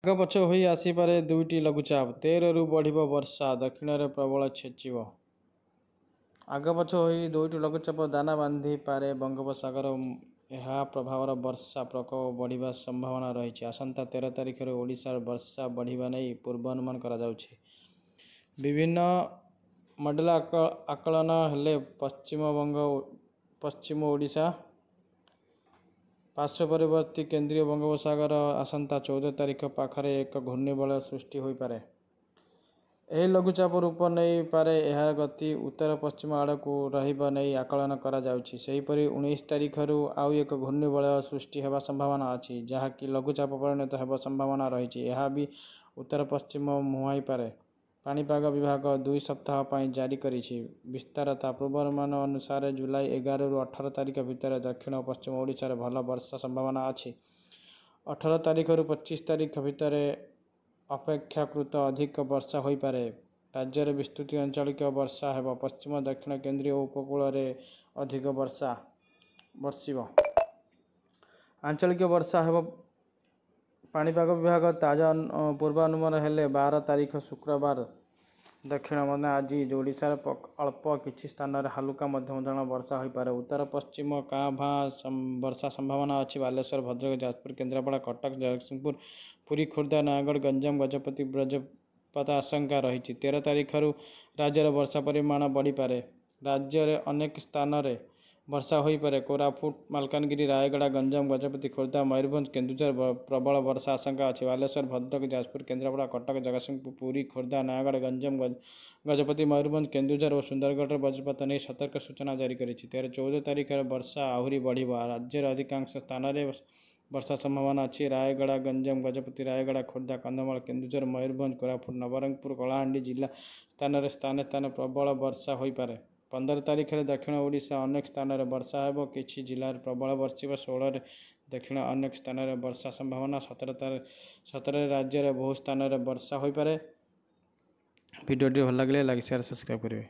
ଆଗ ପଛ ହୋଇ ଆସିପାରେ ଦୁଇଟି ଲଘୁଚାପ 13ରୁ ବଢ଼ିବ ବର୍ଷା ଦକ୍ଷିଣରେ ପ୍ରବଳ ଛେଚିବ। ଆଗ ପଛ ହୋଇ ଦୁଇଟି ଲଘୁଚାପ ଦାନା ବାନ୍ଧିପାରେ ବଙ୍ଗୋପସାଗର ଏହା ପ୍ରଭାବରେ ବର୍ଷା ପ୍ରକୋପ ବଢ଼ିବା ସମ୍ଭାବନା ରହିଛି। ଆସନ୍ତା 13 ତାରିଖରୁ ଓଡ଼ିଶାର ବର୍ଷା ବଢ଼ିବା ନେଇ ପୂର୍ବାନୁମାନ କରାଯାଉଛି। ବିଭିନ୍ନ ମଡେଲ ଆକଳନ ହେଲେ ପଶ୍ଚିମ ଓଡ଼ିଶା ପାର୍ଶ୍ୱବର୍ତ୍ତୀ କେନ୍ଦ୍ରୀୟ ବଙ୍ଗୋପସାଗର ଆସନ୍ତା 14 ତାରିଖ ପାଖରେ ଏକ ଘୂର୍ଣ୍ଣିବଳୟ ସୃଷ୍ଟି ହୋଇପାରେ। ଏହି ଲଘୁଚାପ ରୂପ ନେଇପାରେ। ଏହାର ଗତି ଉତ୍ତର ପଶ୍ଚିମ ଆଡ଼କୁ ରହିବ ନେଇ ଆକଳନ କରାଯାଉଛି। ସେହିପରି 19 ତାରିଖରୁ ଆଉ ଏକ ଘୂର୍ଣ୍ଣିବଳୟ ସୃଷ୍ଟି ହେବା ସମ୍ଭାବନା ଅଛି, ଯାହାକି ଲଘୁଚାପ ପରିଣତ ହେବା ସମ୍ଭାବନା ରହିଛି। ଏହା ବି ଉତ୍ତର ପଶ୍ଚିମ ମୁହାଁଇପାରେ। ପାଣିପାଗ ବିଭାଗ 2 ସପ୍ତାହ ପାଇଁ ଜାରି କରିଛି ବିସ୍ତାରତା ପୂର୍ବାନୁମାନ ଅନୁସାରେ ଜୁଲାଇ 11ରୁ 18 ତାରିଖ ଭିତରେ ଦକ୍ଷିଣ ଓ ପଶ୍ଚିମ ଓଡ଼ିଶାରେ ଭଲ ବର୍ଷା ସମ୍ଭାବନା ଅଛି। 18 ତାରିଖରୁ 25 ତାରିଖ ଭିତରେ ଅପେକ୍ଷାକୃତ ଅଧିକ ବର୍ଷା ହୋଇପାରେ। ରାଜ୍ୟରେ ବିସ୍ତୃତ ଆଞ୍ଚଳିକ ବର୍ଷା ହେବ। ପଶ୍ଚିମ ଦକ୍ଷିଣ କେନ୍ଦ୍ରୀୟ ଉପକୂଳରେ ଅଧିକ ବର୍ଷିବ। ଆଞ୍ଚଳିକ ବର୍ଷା ହେବ। ପାଣିପାଗ ବିଭାଗ ତାଜା ପୂର୍ବାନୁମାନ ହେଲେ 12 ତାରିଖ ଶୁକ୍ରବାର ଦକ୍ଷିଣ ଆଜି ଓଡ଼ିଶାର ଅଳ୍ପ କିଛି ସ୍ଥାନରେ ହାଲୁକା ମଧ୍ୟମ ଧରଣର ବର୍ଷା ହୋଇପାରେ। ଉତ୍ତର ପଶ୍ଚିମ କାଁ ଭାଁ ବର୍ଷା ସମ୍ଭାବନା ଅଛି। ବାଲେଶ୍ୱର, ଭଦ୍ରକ, ଯାଜପୁର, କେନ୍ଦ୍ରାପଡ଼ା, କଟକ, ଜଗତସିଂହପୁର, ପୁରୀ, ଖୋର୍ଦ୍ଧା, ନୟାଗଡ଼, ଗଞ୍ଜାମ, ଗଜପତି ବଜ୍ରପାତ ଆଶଙ୍କା ରହିଛି। 13 ତାରିଖରୁ ରାଜ୍ୟରେ ବର୍ଷା ପରିମାଣ ବଢ଼ିପାରେ। ରାଜ୍ୟରେ ଅନେକ ସ୍ଥାନରେ ବର୍ଷା ହୋଇପାରେ। କୋରାପୁଟ, ମାଲକାନଗିରି, ରାୟଗଡ଼ା, ଗଞ୍ଜାମ, ଗଜପତି, ଖୋର୍ଦ୍ଧା, ମୟୂରଭଞ୍ଜ, କେନ୍ଦୁଝର ପ୍ରବଳ ବର୍ଷା ଆଶଙ୍କା ଅଛି। ବାଲେଶ୍ୱର, ଭଦ୍ରକ, ଯାଜପୁର, କେନ୍ଦ୍ରାପଡ଼ା, କଟକ, ଜଗତସିଂହପୁର, ପୁରୀ, ଖୋର୍ଦ୍ଧା, ନୟାଗଡ଼, ଗଞ୍ଜାମ, ଗଜପତି, ମୟୂରଭଞ୍ଜ, କେନ୍ଦୁଝର ଓ ସୁନ୍ଦରଗଡ଼ରେ ବଜ୍ରପାତ ନେଇ ସତର୍କ ସୂଚନା ଜାରି କରିଛି। 14 ତାରିଖରେ ବର୍ଷା ଆହୁରି ବଢ଼ିବ। ରାଜ୍ୟର ଅଧିକାଂଶ ସ୍ଥାନରେ ବର୍ଷା ସମ୍ଭାବନା ଅଛି। ରାୟଗଡ଼ା, ଗଞ୍ଜାମ, ଗଜପତି, ରାୟଗଡ଼ା, ଖୋର୍ଦ୍ଧା, କନ୍ଧମାଳ, କେନ୍ଦୁଝର, ମୟୂରଭଞ୍ଜ, କୋରାପୁଟ, ନବରଙ୍ଗପୁର, କଳାହାଣ୍ଡି ଜିଲ୍ଲା ସ୍ଥାନେ ସ୍ଥାନେ ପ୍ରବଳ ବର୍ଷା ହୋଇପାରେ। 15 ତାରିଖରେ ଦକ୍ଷିଣ ଓଡ଼ିଶା ଅନେକ ସ୍ଥାନରେ ବର୍ଷା ହେବ। କିଛି ଜିଲ୍ଲାରେ ପ୍ରବଳ ବର୍ଷିବ। 16ରେ ଦକ୍ଷିଣ ଅନେକ ସ୍ଥାନରେ ବର୍ଷା ସମ୍ଭାବନା। 17ରେ ରାଜ୍ୟର ବହୁ ସ୍ଥାନରେ ବର୍ଷା ହୋଇପାରେ। ଭିଡ଼ିଓଟି ଭଲ ଲାଗିଲେ ଲାଇକ୍, ସେୟାର, ସବସ୍କ୍ରାଇବ୍ କରିବେ।